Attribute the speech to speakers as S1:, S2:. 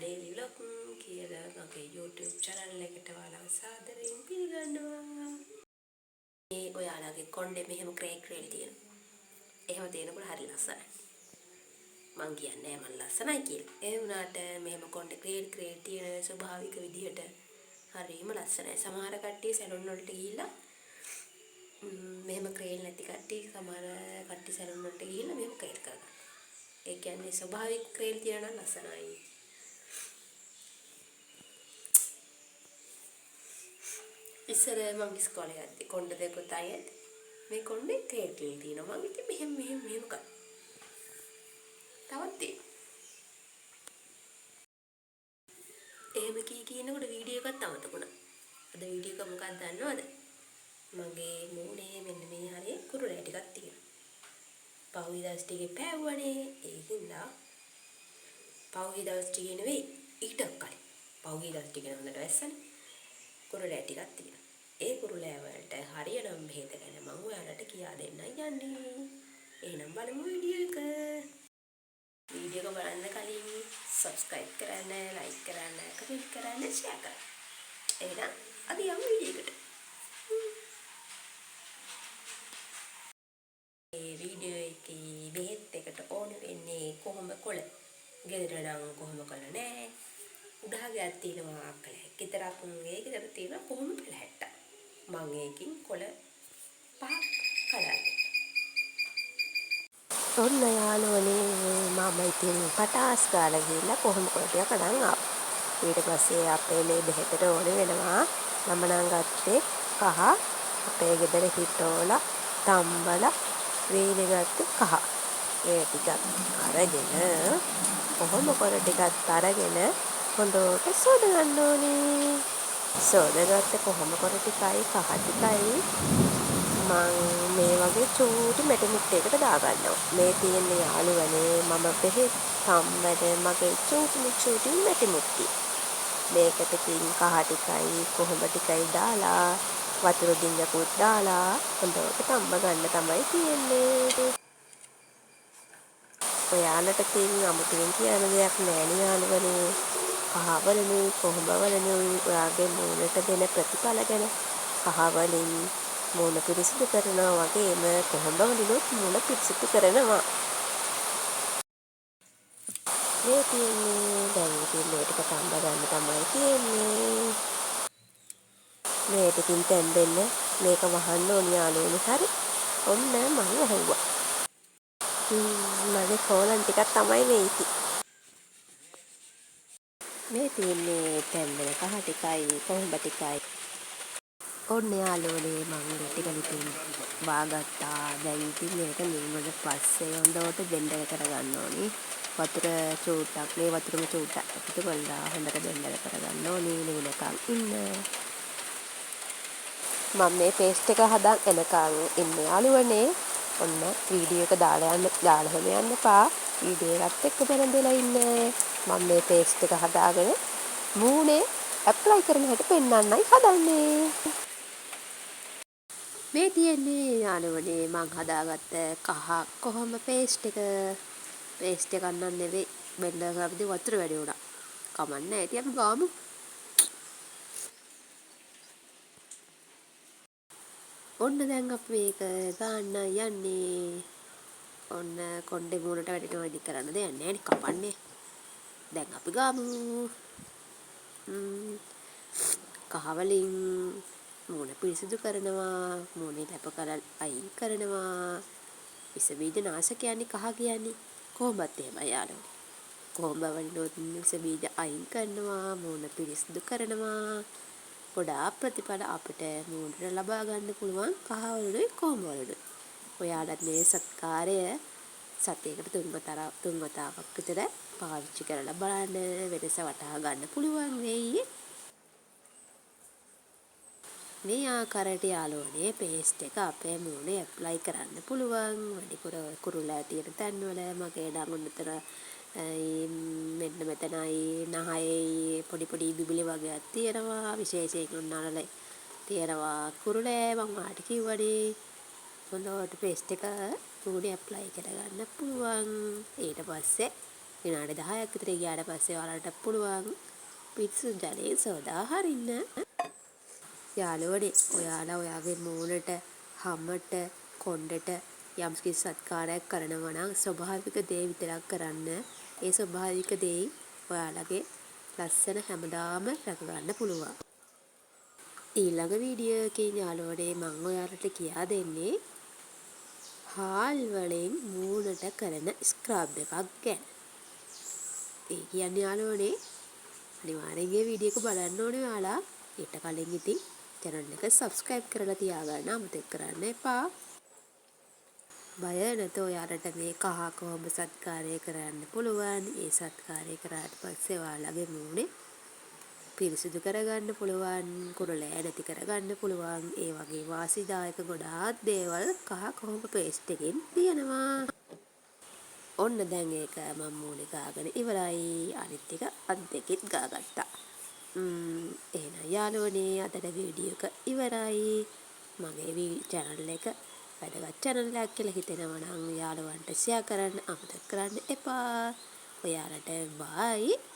S1: daily vlog කියලා මගේ YouTube channel එකට ඔයාලව සාදරයෙන් පිළිගන්නවා. මේ ඔයාලගේ කොණ්ඩේ මෙහෙම ක්‍රේක් ක්‍රේල් තියෙනවා. එහෙම තියෙනකොට හරි ලස්සනයි. මං කියන්නේ මං ලස්සනයි කියලා. ඒ වුණාට මෙහෙම කොණ්ඩේ ක්‍රේල් ක්‍රේල් තියෙන ස්වභාවික විදිහට හරිම ලස්සනයි. සමහර කට්ටිය සැලොන් වලට ගිහිල්ලා මෙහෙම ක්‍රේල් නැති කට්ටිය සමහර කට්ටිය සැලොන් වලට ගිහිල්ලා මෙහෙම ක්‍රේල් කරගන්නවා. ඒ කියන්නේ ස්වභාවික ක්‍රේල් තියෙන නම් ලස්සනයි. ඉස්සර මම ඉස්කෝලේ යද්දි කොණ්ඩ දෙකත් අයත් මේ කොණ්ඩේ ක්‍රේල් ක්‍රේල් තියෙනවා. මම ඉතින් මෙහෙම කරා. තවත් තියෙනවා. එහෙම කියනකොට වීඩියෝ එකක් අමතකුණා. අද වීඩියෝ එක මොකක්ද දන්නවද? මගේ මූණේ මෙන්න මේ හරිය කුරුලෑ ටිකක් තියෙනවා. පහුගිය දවස් ටිකේ පෑවුවනේ. ඒකින්ද පහුගිය දවස් ටිකේ නෙවෙයි ඊටත් කලින්. පහුගිය දවස් ටිකේ හොඳට වැස්සනේ. කුරුලෑ ටිකක් තියෙනවා. ඒ කුරුලෑ වලට හරියනම් බෙහෙත ගැන මම ඔයාලට කියා දෙන්නයි යන්නේ. එහෙනම් බලමු වීඩියෝ එක. වීඩියෝ එක බලන්න කලින් subscribe කරන්න, like කරන්න, comment කරන්න, share කරන්න. එහෙනම් අපි යමු වීඩියෝ එකට. මේ වීඩියෝ එකේ බෙහෙත් එකට ඕන වෙන්නේ කොහොම කොළ. ගෙදර නම් කොහොම කොළ නෑ. උඩහාගයක් තියෙනවා අක්කලයක්. විතරක් ඒකෙතර තියෙනවා කොහොම පැලහැට්ට. මම ඒකින් කොළ පහක් කඩන්නේ. ඔන්න යාළුවනේ මම ඉතින් පටාස් ගාලා ගිහිල්ලා කොහොම කොළ ටික කඩන් ආවා. ඊට පස්සේ අපේ මේ බෙහෙතට ඕන වෙනවා. මම නම් ගත්තේ කහ. අපේ ගෙදර හිටෝලා තම්බලා වේලගත්ත කහ. ඒ ටිකක් අරගෙන කොහොම කොළ ටිකක් අරගෙන හොඳට සෝද ගන්න ඕනේ. සෝදගත්ත කොහොම කොළ ටිකයි කහ ටිකයි මම මේ වගේ චූටි මැටි මුට්ටයකට දාගන්නවා. මේ තියෙන්නේ යාළුවනේ මම බෙහෙත් සම්බද මගේ චූටි මැටි මුට්ටිය. මේකට තින් කහ ටිකයි කොහොම ටිකයි දාලා වතුර දින්ජකුත් දාලා හොඳට තම්බ ගන්න තමයි තියෙන්නේ. ඔයාලට තින් අමුතුවෙන් කියන දෙයක් නෑ නේ යාළුවනේ. කහවලුයි කොහොඹවලුයි ඔයාගේ මූණට දෙන ප්‍රතිඵල ගැන කහවලින් මූණ පිරිසිදු කරනවා වගේම කොහොඹවලිනුත් මූණ පිරිසිදු කරනවා. මේ තියෙන්නේ දැන් ඉතින් මේ ටික තම්බ ගන්න තමයි තියෙන්නේ. මේ ටිකින් තැම්බෙන්න මේක වහන්න ඕනි යාළුවනේ. හරි. ඔන්න මම වහුවා. මගේ කෝලන් ටිකක් තමයි මේ ඉති. මේ තියෙන්නේ තැම්බෙන කහ ටිකයි කොහොඹ ටිකයි. ඔන්න යාළුවනේ මම ටික ලිපින් වාගත්තා. දැන් ඉතින් මේක නිවුනට පස්සේ හොඳට බෙන්ඩර් කරගන්න ඕනි. වතුර චූට්ටක් මේ වතුරම චූට්ටක් එකතු කරලා හොඳට බෙන්ඩර් කරගන්න ඕනි නිවුනකම් ඉන්න. මම මේ පේස්ට් එක හදන් එනකන් ඉන්නේ යාළුවනේ. ඔන්න වීඩියෝ එක දාලා හැම යන්න එපා. වීඩියෝ එකත් එක්ක බැලඳලා ඉන්න. මම මේ පේස්ට් එක හදාගෙන මූණේ ඇප්ලයි කරන හැටි පෙන්වන්නයි හදන්නේ. මේ තියෙන්නේ යාළුවනේ මං හදාගත්ත කහ කොහොම පේස්ට් එක. පේස්ට් එක ගන්නන් නෙවෙයි බෙන්ඩර් කරද්දී වතුර වැඩි වුණා. කමන්නේ ඉතින් අපි ගාමු. ඔන්න දැන් අපි මේක ගන්න යන්නේ. ඔන්න කොණ්ඩේ මූණට වැටෙනවා ඉදි කරන්න දෙයක් නැහැ නේ කපන්නේ. දැන් අපි ගාමු. කහවලින් මූණ පිරිසිදු කරනවා. මූණේ ලැප කලල් අයින් කරනවා. විස බීජ නාශකයන්නේ කහ කියන්නේ. කොහොමත් එහෙමයි යාළුවනේ. කොහොඹ වලිනුත් විස බීජ අයින් කරනවා. මූණ පිරිසිදු කරනවා. ගොඩාක් ප්‍රතිඵල අපිට මූණට ලබා ගන්න පුළුවන් කහවලුයි කොහොඹවලුයි. ඔයාලත් මේ සත්කාරය සතියකට තුන් වතාවක් විතර පාවිච්චි කරලා බලන්න වෙනස වටහා ගන්න පුළුවන් වෙයි. මේ ආකාරයට යාළුවනේ පේස්ට් එක අපේ මූණේ ඇප්ලයි කරන්න පුළුවන්. වැඩිපුර කුරුලෑ තියෙන තැන්වල මගේ ළඟුන්නතර මෙන්න මෙතනයි නහයේ පොඩි බිබිලි වගේක් තියෙනවා. විශේෂයෙන් උන්නාලේ තියෙනවා කුරුලෑ මම ඔයාලට කිව්වනේ. හොඳට පේස්ට් එක මූණේ ඇප්ලයි කරගන්න පුළුවන්. ඊට පස්සේ විනාඩි 10ක් විතර ගියාට පස්සේ ඔයාලට පුළුවන් පිරිසිදු ජලයෙන් සෝදා හරින්න. යාළුවනේ ඔයාලා ඔයාගේ මූණට, හමට, කොණ්ඩෙට යම්කිසි සත්කාරයක් කරනවා නම් ස්වභාවික දේ විතරක් කරන්න. ඒ ස්වභාවික දේ ඔයාලගේ ලස්සන හැමදාම රැක ගන්න පුළුවන්. ඊළඟ වීඩියෝ එකකින් යාළුවනේ මම ඔයාලට කියා දෙන්නේ හාල් වලින් මූණට කරන ස්ක්‍රබ් එකක් ගැන. ඒ කියන්නේ යාළුවනේ අනිවාර්යෙන් මේ වීඩියෝ එක බලන්න ඕනේ ඔයාලා. ඊට කලින් ඉතින් channel එක subscribe කරලා තියාගන්න අමතක කරන්න එපා. බය නැතෝ ඔයාලට මේ කහ කොහොම සත්කාරය කරන්න පුළුවන්. ඒ සත්කාරය කරාට පස්සේ ඔයාලගේ මූණේ පිරිසිදු කරගන්න පුළුවන්, කුරුලෑ නැති කරගන්න පුළුවන්. ඒ වගේ වාසිදායක ගොඩාක් දේවල් කහ කොහොම පේස්ට් එකෙන් තියෙනවා. ඔන්න දැන් ඒක මම මූණේ ගාගෙන ඉවරයි. අනිත් එක අත් දෙකෙත් ගාගත්තා. එහෙනම් යාළුවනේ අදට වීඩියෝ එක ඉවරයි. මගේ channel එක වැදගත් channel එකක් කියලා හිතෙනවා නම් යාළුවන්ට share කරන්න අමතක කරන්න එපා. ඔයාලට bye.